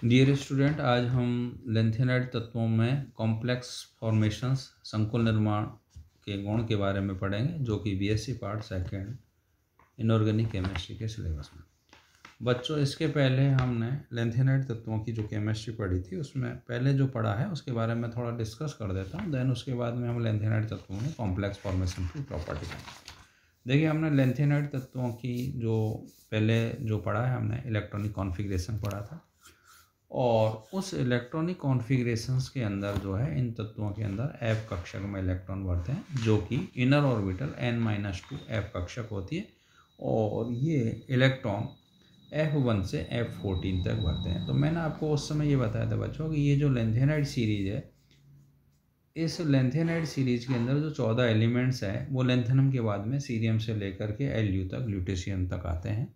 Dear student, आज हम lanthanide तत्वों में कॉम्प्लेक्स फॉर्मेशंस संकुल निर्माण के गुण के बारे में पढ़ेंगे, जो कि BSc part second inorganic chemistry के सिलेबस में। बच्चों, इसके पहले हमने लेंथेनाइड तत्वों की जो केमिस्ट्री पढ़ी थी, उसमें पहले जो पढ़ा है उसके बारे में थोड़ा डिस्कस कर देता हूँ। देन उसके बाद में हम लेंथेनाइड तत्वों में कॉम्प्लेक्स फॉर्मेशन की प्रॉपर्टी पढ़ेंगे। देखिए, हमने लेंथेनाइड तत्वों की जो पहले जो पढ़ा है, हमने इलेक्ट्रॉनिक कॉन्फ़िगरेशन पढ़ा था, और उस इलेक्ट्रॉनिक कॉन्फ़िगरेशंस के अंदर जो है, इन तत्वों के अंदर F कक्षक में इलेक्ट्रॉन बढ़ते हैं, जो कि इनर ऑर्बिटल n-2 F कक्षक होती है, और ये इलेक्ट्रॉन F1 से F14 तक बढ़ते हैं। तो मैंने आपको उस समय ये बताया था बच्चों कि ये जो लेंथेनाइड सीरीज है, इस लेंथेनाइड सीरीज के अंदर जो 14 एलिमेंट्स हैं, वो लेंथेनम के बाद में सीरियम से लेकर के Lu तक, ल्यूटेशियम तक आते हैं।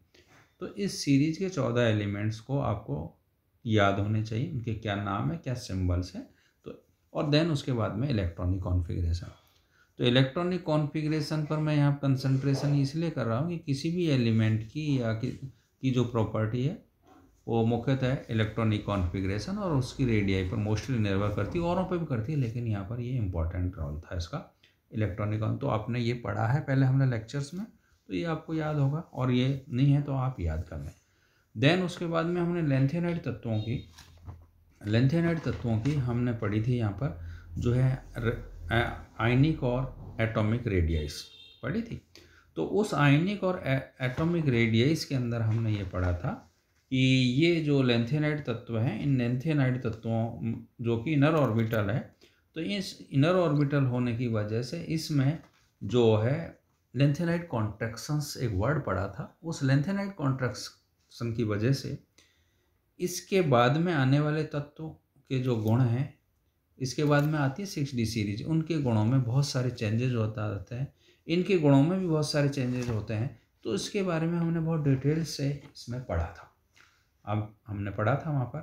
तो इस सीरीज के 14 एलिमेंट्स को आपको याद होने चाहिए, उनके क्या नाम है, क्या सिंबल्स हैं। तो और देन उसके बाद में इलेक्ट्रॉनिक कॉन्फ़िगरेशन। तो इलेक्ट्रॉनिक कॉन्फ़िगरेशन पर मैं यहाँ कंसंट्रेशन इसलिए कर रहा हूँ कि किसी भी एलिमेंट की या की जो प्रॉपर्टी है, वो मुख्यतः इलेक्ट्रॉनिक कॉन्फ़िगरेशन और उसकी रेडियाई पर मोस्टली निर्भर करती है, औरों पर भी करती है, लेकिन यहाँ पर ये इंपॉर्टेंट रोल था इसका इलेक्ट्रॉनिक। तो आपने ये पढ़ा है पहले हमने लेक्चर्स में, तो ये आपको याद होगा, और ये नहीं है तो आप याद कर लें। देन उसके बाद में हमने लेंथेनाइड तत्वों की हमने पढ़ी थी यहाँ पर, जो है आयनिक और एटॉमिक रेडियस पढ़ी थी। तो उस आयनिक और एटॉमिक रेडियस के अंदर हमने ये पढ़ा था कि ये जो लेंथेनाइड तत्व हैं, इन लेंथेनाइड तत्वों जो कि इनर ऑर्बिटल है, तो इस इनर ऑर्बिटल होने की वजह से इसमें जो है लेंथेनाइड कॉन्ट्रैक्शंस एक वर्ड पढ़ा था, उस लेंथेनाइड कॉन्ट्रैक्शन की वजह से इसके बाद में आने वाले तत्वों के जो गुण हैं, इसके बाद में आती है 6D सीरीज, उनके गुणों में बहुत सारे चेंजेज होता रहते हैं, इनके गुणों में भी बहुत सारे चेंजेज होते हैं। तो इसके बारे में हमने बहुत डिटेल से इसमें पढ़ा था। अब हमने पढ़ा था वहाँ पर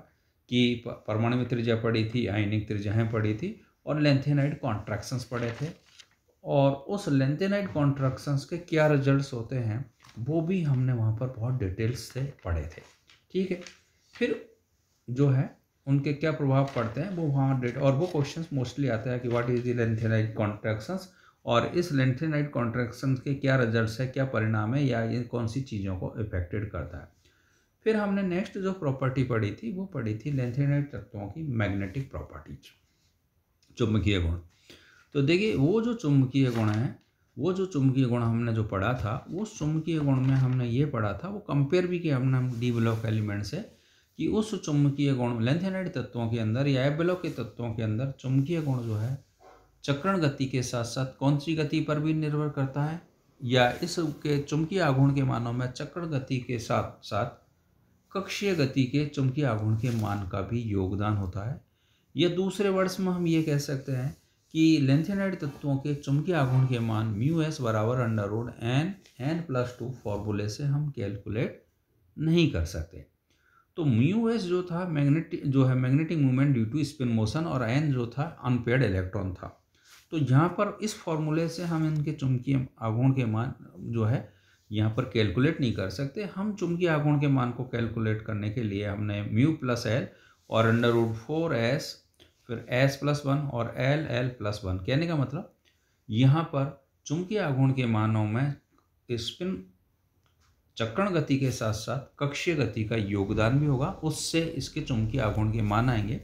कि परमाणु त्रिज्या पढ़ी थी, आयनिक त्रिज्याएँ पढ़ी थी, और लेंथेनाइड कॉन्ट्रैक्शंस पढ़े थे, और उस लेंथेनाइड कॉन्ट्रैक्शंस के क्या रिजल्ट्स होते हैं वो भी हमने वहाँ पर बहुत डिटेल्स से पढ़े थे। ठीक है, फिर जो है उनके क्या प्रभाव पड़ते हैं वो वहाँ और वो क्वेश्चंस मोस्टली आता है कि what is the lanthanide contractions, और इस लेंथेनाइड कॉन्ट्रैक्शंस के क्या रिजल्ट्स है, क्या परिणाम है, या ये कौन सी चीज़ों को इफेक्टेड करता है। फिर हमने नेक्स्ट जो प्रॉपर्टी पढ़ी थी, वो पढ़ी थी लेंथेनाइड तत्वों की मैग्नेटिक प्रॉपर्टीज, चुंबकीय गुण। तो देखिए, वो जो चुंबकीय गुण है, वो जो चुंबकीय गुण हमने जो पढ़ा था, वो चुंबकीय गुण में हमने ये पढ़ा था, वो कंपेयर भी किया हमने डी ब्लॉक एलिमेंट से, कि उस चुंबकीय गुण लेंथेनाइड तत्वों के अंदर या ए ब्लॉक के तत्वों के अंदर चुंबकीय गुण जो है चक्रण गति के साथ साथ कौन सी गति पर भी निर्भर करता है, या इसके चुंबकीय आघूर्ण के मानों में चक्रण गति के साथ साथ कक्षीय गति के चुंबकीय आघूर्ण के मान का भी योगदान होता है। या दूसरे वर्ड्स में हम ये कह सकते हैं कि लेंथेनाइड तत्वों के चुंबकीय आघूर्ण के मान μs बराबर √n+2 फॉर्मूले से हम कैलकुलेट नहीं कर सकते। तो μs जो था magnetic movement due to spin motion, और n जो था अनपेयर्ड इलेक्ट्रॉन था। तो यहाँ पर इस फॉर्मूले से हम इनके चुंबकीय आघूर्ण के मान जो है यहाँ पर कैलकुलेट नहीं कर सकते। हम चुंबकीय आघूर्ण के मान को कैलकुलेट करने के लिए हमने μ+l और √4s, फिर s+1 और l+1, कहने का मतलब यहाँ पर चुंबकीय आघूर्ण के मानों में स्पिन चक्रण गति के साथ साथ कक्षीय गति का योगदान भी होगा, उससे इसके चुंबकीय आघूर्ण के मान आएंगे।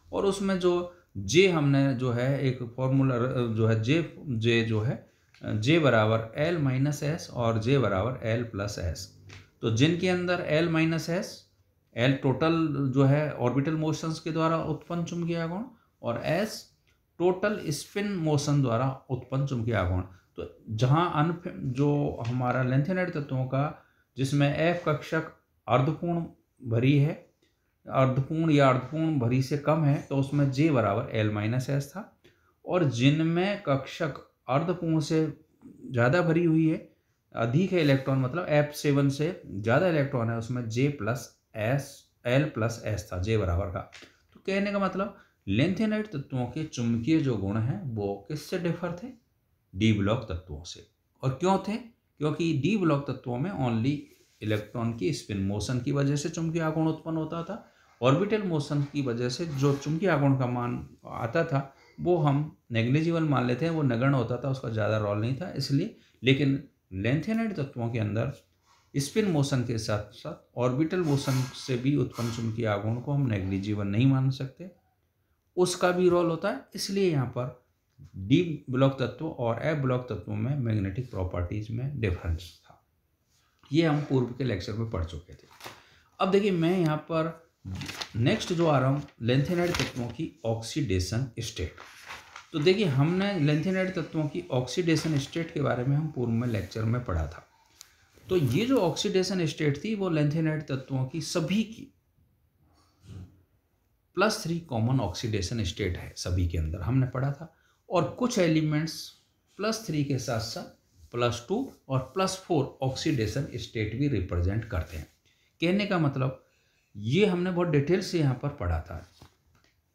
और उसमें जो जे हमने जो है एक फॉर्मूला जो है जे जो है जे बराबर l-s और जे बराबर l+s। तो जिनके अंदर l-s, l टोटल जो है ऑर्बिटल मोशंस के द्वारा उत्पन्न चुंबकीय आघूर्ण, और s टोटल स्पिन मोशन द्वारा उत्पन्न चुंबकीय आघूर्ण। तो जहाँ जो हमारा लेंथेनाइड तत्वों का जिसमें F कक्षक अर्धपूर्ण भरी है, अर्धपूर्ण या अर्धपूर्ण भरी से कम है, तो उसमें J बराबर l-s था, और जिनमें कक्षक अर्धपूर्ण से ज़्यादा भरी हुई है, अधिक है इलेक्ट्रॉन, मतलब F7 से ज़्यादा इलेक्ट्रॉन है, उसमें l+s था, J बराबर का। तो कहने का मतलब लेंथेनाइड तत्वों के चुंबकीय जो गुण हैं वो किससे डिफर थे? डी ब्लॉक तत्वों से। और क्यों थे? क्योंकि डी ब्लॉक तत्वों में ओनली इलेक्ट्रॉन की स्पिन मोशन की वजह से चुंबकीय आघूर्ण उत्पन्न होता था, ऑर्बिटल मोशन की वजह से जो चुंबकीय आघूर्ण का मान आता था वो हम नेग्लिजिबल मान लेते हैं, वो नगण्य होता था, उसका ज़्यादा रोल नहीं था इसलिए। लेकिन लेंथेनाइड तत्वों के अंदर स्पिन मोशन के साथ साथ ऑर्बिटल मोशन से भी उत्पन्न चुंबकीय आघूर्ण को हम नेग्लिजिबल नहीं मान सकते, उसका भी रोल होता है। इसलिए यहाँ पर डी ब्लॉक तत्व और एफ ब्लॉक तत्वों में मैग्नेटिक प्रॉपर्टीज में डिफरेंस था। ये हम पूर्व के लेक्चर में पढ़ चुके थे। अब देखिए मैं यहाँ पर नेक्स्ट जो आ रहा हूँ लेंथेनाइड तत्वों की ऑक्सीडेशन स्टेट। तो देखिए हमने लेंथेनाइड तत्वों की ऑक्सीडेशन स्टेट के बारे में हम पूर्व में लेक्चर में पढ़ा था। तो ये जो ऑक्सीडेशन स्टेट थी वो लेंथेनाइड तत्वों की सभी की +3 कॉमन ऑक्सीडेशन स्टेट है, सभी के अंदर हमने पढ़ा था। और कुछ एलिमेंट्स +3 के साथ साथ +2 और +4 ऑक्सीडेशन स्टेट भी रिप्रेजेंट करते हैं। कहने का मतलब ये हमने बहुत डिटेल से यहाँ पर पढ़ा था।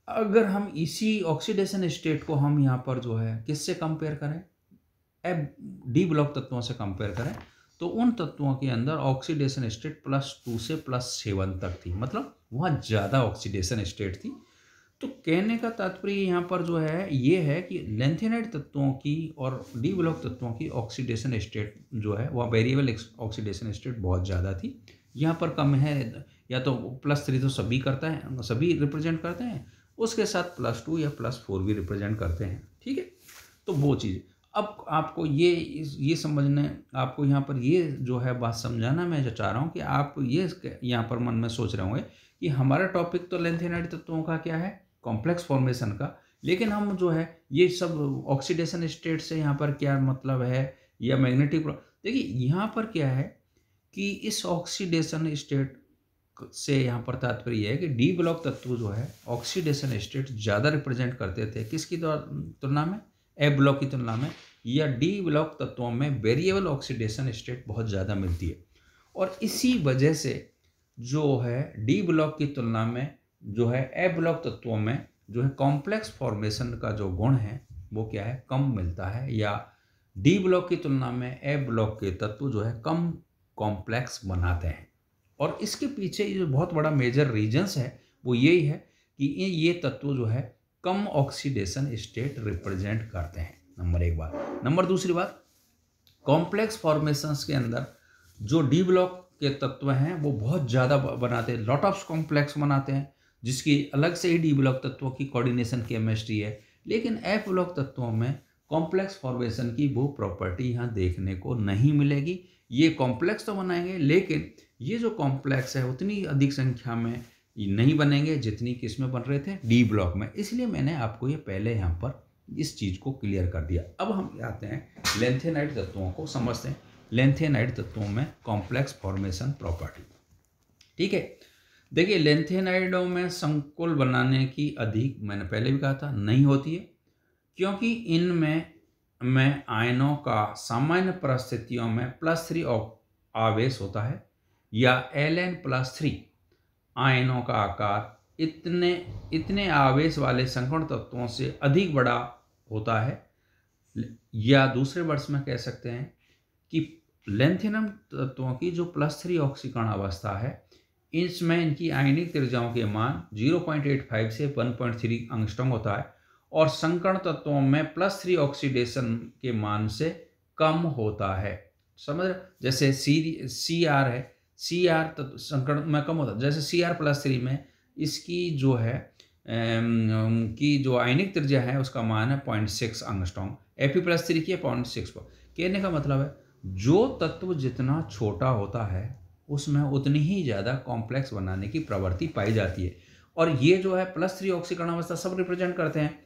अगर हम इसी ऑक्सीडेशन स्टेट को हम यहाँ पर जो है किससे कंपेयर करें, एफ डी ब्लॉक तत्वों से कंपेयर करें, तो उन तत्वों के अंदर ऑक्सीडेशन स्टेट +2 से +7 तक थी, मतलब वहाँ ज़्यादा ऑक्सीडेशन स्टेट थी। तो कहने का तात्पर्य यहाँ पर जो है ये है कि लेंथेनाइड तत्वों की और डी ब्लॉक तत्वों की ऑक्सीडेशन स्टेट जो है वह वेरिएबल ऑक्सीडेशन स्टेट बहुत ज़्यादा थी, यहाँ पर कम है। या तो +3 तो सभी करता है, सभी रिप्रेजेंट करते हैं, उसके साथ +2 या +4 भी रिप्रेजेंट करते हैं, ठीक है। तो वो चीज़ अब आपको ये समझने, आपको यहाँ पर ये जो है बात समझाना मैं जो चाह रहा हूँ कि आप ये यहाँ पर मन में सोच रहे होंगे कि हमारा टॉपिक तो लेंथेनाइड तत्वों का क्या है, कॉम्प्लेक्स फॉर्मेशन का, लेकिन हम जो है ये सब ऑक्सीडेशन स्टेट से यहाँ पर क्या मतलब है या मैग्नेटिक। देखिए यहाँ पर क्या है कि इस ऑक्सीडेशन स्टेट से यहाँ पर तात्पर्य है कि डी ब्लॉक तत्व जो है ऑक्सीडेशन स्टेट ज़्यादा रिप्रेजेंट करते थे किसकी तुलना में, एफ ब्लॉक की तुलना में, या डी ब्लॉक तत्वों में वेरिएबल ऑक्सीडेशन स्टेट बहुत ज़्यादा मिलती है। और इसी वजह से जो है डी ब्लॉक की तुलना में जो है एफ ब्लॉक तत्वों में जो है कॉम्प्लेक्स फॉर्मेशन का जो गुण है वो क्या है, कम मिलता है, या डी ब्लॉक की तुलना में एफ ब्लॉक के तत्व जो है कम कॉम्प्लेक्स बनाते हैं। और इसके पीछे जो बहुत बड़ा मेजर रीजन्स है वो यही है कि ये तत्व जो है कम ऑक्सीडेशन स्टेट रिप्रेजेंट करते हैं, नंबर एक बात। नंबर दूसरी बात, कॉम्प्लेक्स फॉर्मेशंस के अंदर जो डी ब्लॉक के तत्व हैं वो बहुत ज़्यादा बनाते हैं, लॉट ऑफ कॉम्प्लेक्स बनाते हैं, जिसकी अलग से ही डी ब्लॉक तत्वों की कोऑर्डिनेशन केमिस्ट्री है। लेकिन एफ ब्लॉक तत्वों में कॉम्प्लेक्स फॉर्मेशन की वो प्रॉपर्टी यहाँ देखने को नहीं मिलेगी। ये कॉम्प्लेक्स तो बनाएंगे लेकिन ये जो कॉम्प्लेक्स है उतनी अधिक संख्या में नहीं बनेंगे जितनी किस में बन रहे थे, डी ब्लॉक में। इसलिए मैंने आपको ये पहले यहाँ पर इस चीज़ को क्लियर कर दिया। अब हम आते हैं लेंथेनाइड तत्वों को समझते हैं, लेंथेनाइड तत्वों में कॉम्प्लेक्स फॉर्मेशन प्रॉपर्टी, ठीक है। देखिए लेंथेनाइडों में संकुल बनाने की अधिक, मैंने पहले भी कहा था, नहीं होती है, क्योंकि इनमें आयनों का सामान्य परिस्थितियों में +3 आवेश होता है, या Ln+3 आयनों का आकार इतने आवेश वाले संकर्ण तत्वों से अधिक बड़ा होता है। या दूसरे वर्ड्स में कह सकते हैं कि लेंथेनम तत्वों की जो +3 ऑक्सीकरण अवस्था है इसमें इनकी आयनिक त्रिज्याओं के मान 0.85 से 1.3 एंगस्ट्रॉम होता है, और संकर्ण तत्वों में +3 ऑक्सीडेशन के मान से कम होता है। समझ रहे, जैसे Cr है, Cr संकर्ण में कम होता है, जैसे Cr+3 में इसकी जो है की जो आयनिक त्रिज्या है उसका मान है 0.6 एंगस्ट्रॉम, Fe+3 की 0.6 पर। कहने का मतलब है जो तत्व जितना छोटा होता है उसमें उतनी ही ज़्यादा कॉम्प्लेक्स बनाने की प्रवृत्ति पाई जाती है। और ये जो है +3 ऑक्सीकरण अवस्था सब रिप्रेजेंट करते हैं,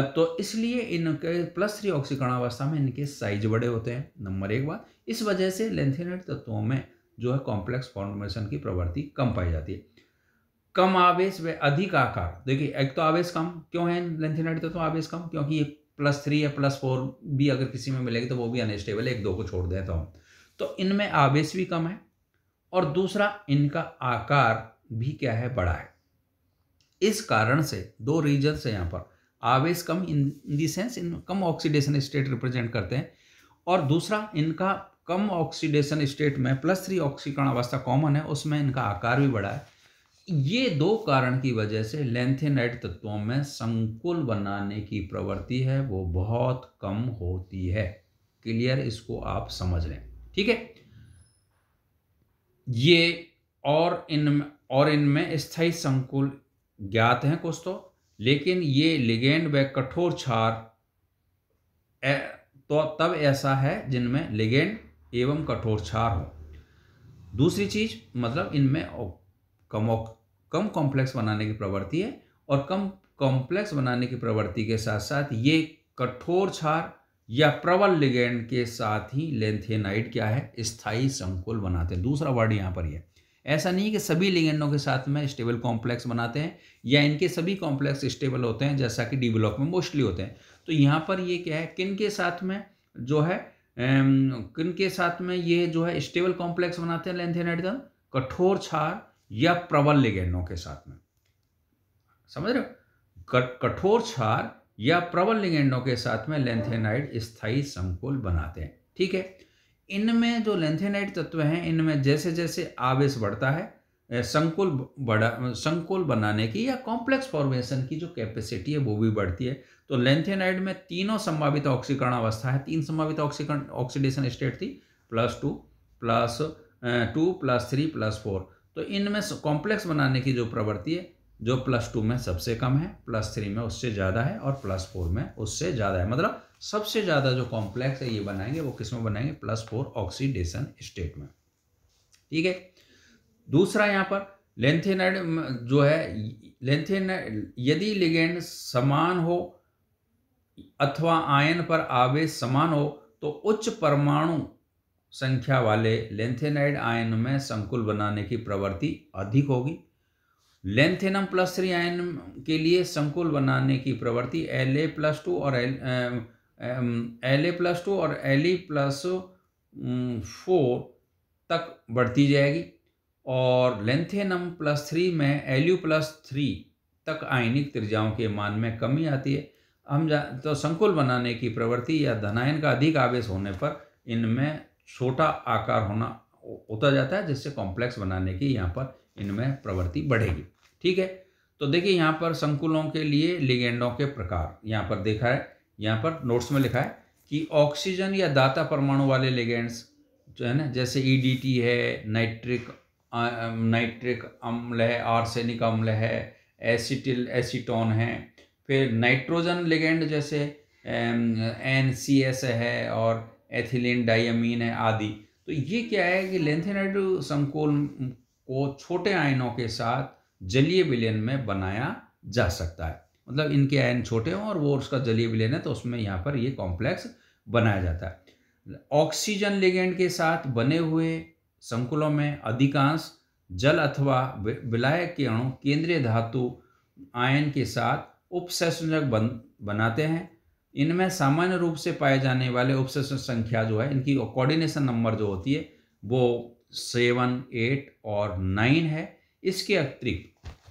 तो इसलिए इनके +3 ऑक्सीकरण अवस्था में इनके साइज बड़े होते हैं, नंबर एक बात। इस वजह से लेंथेनाइड तत्वों में जो है कॉम्प्लेक्स फॉर्मेशन की प्रवृत्ति कम पाई जाती है। कम आवेश व अधिक आकार, देखिए एक तो आवेश कम क्यों है लेंथेनाइड तत्व, आवेश कम क्योंकि ये +3 या +4 भी अगर किसी में मिलेगी तो वो भी अनस्टेबल है, 1-2 को छोड़ दें तो इनमें आवेश भी कम है, और दूसरा इनका आकार भी क्या है, बड़ा है। इस कारण से दो रीजन से यहाँ पर आवेश कम इन दी सेंस इन कम ऑक्सीडेशन स्टेट रिप्रेजेंट करते हैं, और दूसरा इनका कम ऑक्सीडेशन स्टेट में +3 ऑक्सीकरण अवस्था कॉमन है, उसमें इनका आकार भी बड़ा है। ये दो कारण की वजह से लैंथेनाइड तत्वों में संकुल बनाने की प्रवृत्ति है वो बहुत कम होती है। क्लियर, इसको आप समझ लें, ठीक है। ये और इनमें स्थायी संकुल ज्ञात हैं कुछ तो, लेकिन ये लिगेंड व कठोर क्षार तो तब ऐसा है जिनमें लिगेंड एवं कठोर क्षार हो। दूसरी चीज मतलब इनमें कम कॉम्प्लेक्स बनाने की प्रवृत्ति है, और कम कॉम्प्लेक्स बनाने की प्रवृत्ति के साथ साथ ये कठोर क्षार या प्रबल लिगेंड के साथ ही लैंथेनाइड क्या है, स्थायी संकुल बनाते हैं। दूसरा वर्ड यहाँ पर ये, ऐसा नहीं कि सभी लिगेंडों के साथ में स्टेबल कॉम्प्लेक्स बनाते हैं या इनके सभी कॉम्प्लेक्स स्टेबल होते हैं जैसा कि डी ब्लॉक में मोस्टली होते हैं। तो यहाँ पर ये क्या है, किन के साथ में जो है किन के साथ में ये जो है स्टेबल कॉम्प्लेक्स बनाते हैं लैंथेनाइड, कठोर क्षार या प्रबल लिगेंडों के साथ में, समझ रहे हो, कठोर क्षार या प्रबल लिगेंडों के साथ में लैंथेनाइड स्थायी संकुल बनाते हैं, ठीक है। इनमें जो लैंथेनाइड तत्व हैं इनमें जैसे जैसे आवेश बढ़ता है संकुल बनाने की या कॉम्प्लेक्स फॉर्मेशन की जो कैपेसिटी है वो भी बढ़ती है। तो लैंथेनाइड में तीनों संभावित ऑक्सीकरण अवस्था है, 3 संभावित ऑक्सीडेशन स्टेट थी, +2 +2 +3 +4। तो इनमें कॉम्प्लेक्स बनाने की जो प्रवृत्ति है जो +2 में सबसे कम है, +3 में उससे ज़्यादा है और +4 में उससे ज़्यादा है। मतलब सबसे ज़्यादा जो कॉम्प्लेक्स है ये बनाएंगे वो किस में बनाएंगे, +4 ऑक्सीडेशन स्टेट में, ठीक है। दूसरा यहाँ पर लैंथेनाइड जो है, लैंथेनाइड यदि लिगेंड समान हो अथवा आयन पर आवेश समान हो तो उच्च परमाणु संख्या वाले लैंथेनाइड आयन में संकुल बनाने की प्रवृत्ति अधिक होगी। लैंथेनम +3 आयन के लिए संकुल बनाने की प्रवृत्ति La+2 और La+2 और Le+4 तक बढ़ती जाएगी, और लैंथेनम +3 में Lu+3 तक आयनिक त्रिज्याओं के मान में कमी आती है। तो संकुल बनाने की प्रवृत्ति या धनायन का अधिक आवेश होने पर इनमें छोटा आकार होता जाता है, जिससे कॉम्प्लेक्स बनाने की यहाँ पर इनमें प्रवृत्ति बढ़ेगी, ठीक है। तो देखिए यहाँ पर संकुलों के लिए लिगेंडों के प्रकार यहाँ पर देखा है, यहाँ पर नोट्स में लिखा है कि ऑक्सीजन या दाता परमाणु वाले लिगेंड्स जो है ना, जैसे EDT है, नाइट्रिक अम्ल है, आर्सेनिक अम्ल है, एसीटोन है, फिर नाइट्रोजन लिगेंड जैसे NCS है और एथिलीन डाइअमीन है आदि। तो ये क्या है कि लैंथेनाइड संकुल को छोटे आयनों के साथ जलीय विलयन में बनाया जा सकता है। मतलब इनके आयन छोटे हों और वो उसका जलीय विलयन है तो उसमें यहाँ पर ये कॉम्प्लेक्स बनाया जाता है। ऑक्सीजन लिगेंड के साथ बने हुए संकुलों में अधिकांश जल अथवा विलायक के अणु केंद्रीय धातु आयन के साथ उपसंयोजक बनाते हैं। इनमें सामान्य रूप से पाए जाने वाले उपसंयोजक संख्या जो है, इनकी कोऑर्डिनेशन नंबर जो होती है वो 7, 8 और 9 है। इसके अतिरिक्त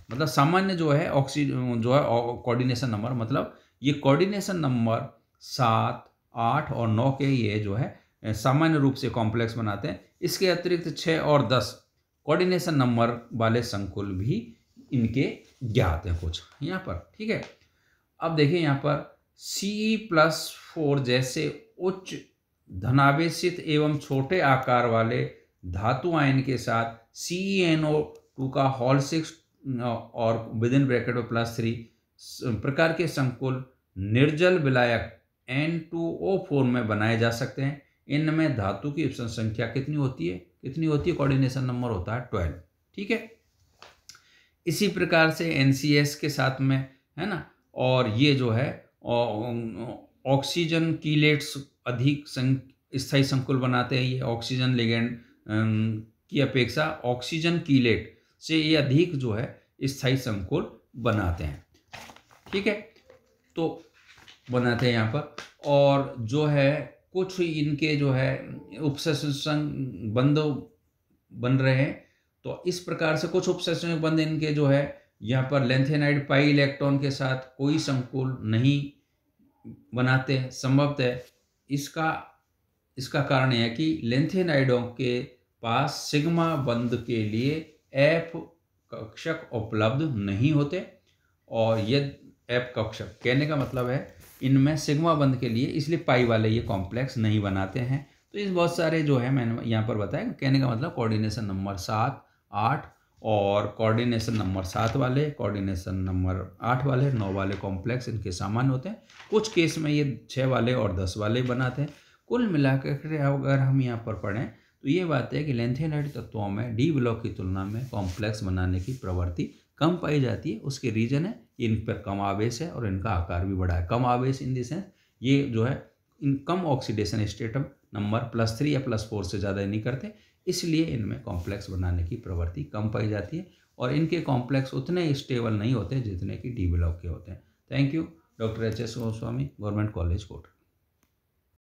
मतलब सामान्य जो है कोऑर्डिनेशन नंबर, मतलब ये कोऑर्डिनेशन नंबर 7, 8 और 9 के ये जो है सामान्य रूप से कॉम्प्लेक्स बनाते हैं। इसके अतिरिक्त 6 और 10 कोऑर्डिनेशन नंबर वाले संकुल भी इनके ज्ञात हैं कुछ यहाँ पर, ठीक है। अब देखिए यहाँ पर Ce+4 जैसे उच्च धनावेशित एवं छोटे आकार वाले धातु आयन के साथ CeNO2 का होल 6 और विदिन ब्रैकेट में +3 प्रकार के संकुल निर्जल विलायक N2O4 में बनाए जा सकते हैं। इनमें धातु की इप्सन संख्या कितनी होती है, कोऑर्डिनेशन नंबर होता है 12, ठीक है। इसी प्रकार से NCS के साथ में है ना, और ये जो है ऑक्सीजन कीलेट्स अधिक स्थायी संकुल बनाते हैं। ये ऑक्सीजन लिगेंड की अपेक्षा ऑक्सीजन कीलेट से ये अधिक जो है स्थायी संकुल बनाते हैं, ठीक है। तो बनाते हैं यहाँ पर, और जो है कुछ इनके जो है उपसंयोजक बंध बन रहे हैं। तो इस प्रकार से कुछ उपसंयोजक बंध इनके जो है यहाँ पर लैंथेनाइड पाई इलेक्ट्रॉन के साथ कोई संकुल नहीं बनाते हैं। संभवतः इसका कारण यह है कि लैंथेनाइडों के पास सिग्मा बंध के लिए F कक्षक उपलब्ध नहीं होते। और ये एफ कक्षक, कहने का मतलब है इनमें सिग्मा बंध के लिए, इसलिए पाई वाले ये कॉम्प्लेक्स नहीं बनाते हैं। तो इस बहुत सारे जो है मैंने यहाँ पर बताया, कहने का मतलब कोऑर्डिनेशन नंबर 7, 8 और कोऑर्डिनेशन नंबर 7 वाले, कोऑर्डिनेशन नंबर 8 वाले, 9 वाले कॉम्प्लेक्स इनके सामान्य होते हैं। कुछ केस में ये 6 वाले और 10 वाले बनाते हैं। कुल मिलाकर अगर हम यहाँ पर पढ़ें तो ये बात है कि लेंथेनाइड तत्वों में डी ब्लॉक की तुलना में कॉम्प्लेक्स बनाने की प्रवृत्ति कम पाई जाती है। उसके रीजन है इन पर कम आवेश है और इनका आकार भी बड़ा है। कम आवेश इन द सेंस ये जो है इन कम ऑक्सीडेशन स्टेटम नंबर +3 या +4 से ज़्यादा नहीं करते, इसलिए इनमें कॉम्प्लेक्स बनाने की प्रवृत्ति कम पाई जाती है और इनके कॉम्प्लेक्स उतने स्टेबल नहीं होते जितने कि डी ब्लॉक के होते हैं। Thank you. Doctor H.S. Goswami, government college Kota.